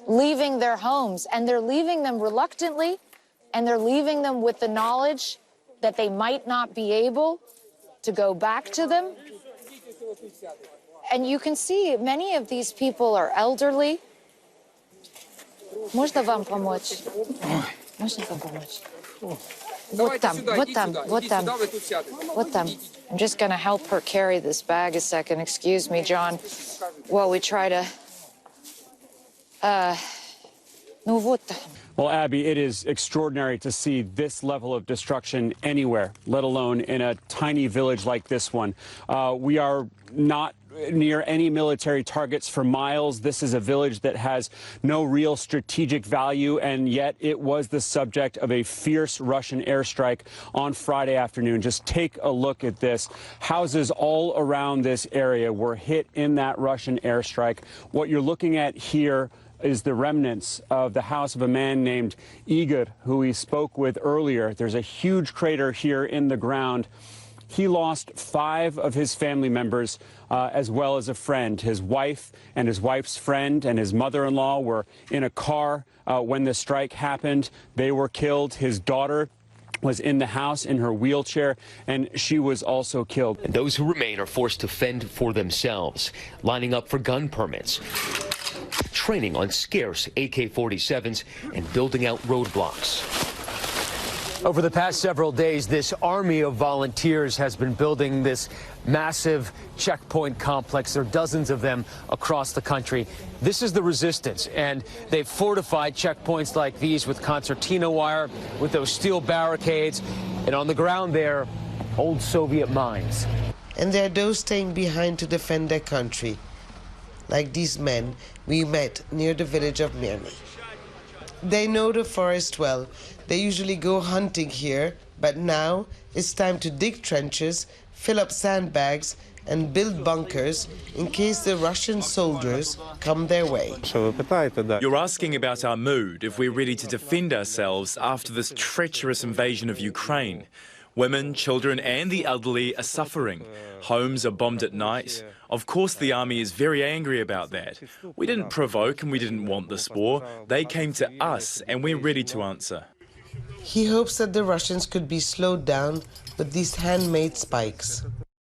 leaving their homes, and they're leaving them reluctantly, and they're leaving them with the knowledge that they might not be able to go back to them. And you can see many of these people are elderly. Можно вам помочь? Можно вам помочь? Вот там, вот там, вот там, вот там. I'm just going to help her carry this bag a second. Excuse me, John, while we try to... Ну вот там. Well, Abby, it is extraordinary to see this level of destruction anywhere, let alone in a tiny village like this one. We are not near any military targets for miles. This is a village that has no real strategic value, and yet it was the subject of a fierce Russian airstrike on Friday afternoon. Just take a look at this. Houses all around this area were hit in that Russian airstrike. What you're looking at here is the remnants of the house of a man named Igor, who we spoke with earlier. There's a huge crater here in the ground. He lost 5 of his family members, as well as a friend. His wife and his wife's friend and his mother-in-law were in a car when the strike happened. They were killed. His daughter was in the house in her wheelchair, and she was also killed. And those who remain are forced to fend for themselves, lining up for gun permits, training on scarce AK-47s, and building out roadblocks. Over the past several days, this army of volunteers has been building this massive checkpoint complex. There are dozens of them across the country. This is the resistance, and they've fortified checkpoints like these with concertina wire, with those steel barricades, and on the ground there, old Soviet mines. And there are those staying behind to defend their country, like these men we met near the village of Mirny. They know the forest well. They usually go hunting here, but now it's time to dig trenches, fill up sandbags, and build bunkers in case the Russian soldiers come their way. You're asking about our mood, if we're ready to defend ourselves after this treacherous invasion of Ukraine. Women, children and the elderly are suffering. Homes are bombed at night. Of course the army is very angry about that. We didn't provoke and we didn't want this war. They came to us and we're ready to answer. He hopes that the Russians could be slowed down with these handmade spikes.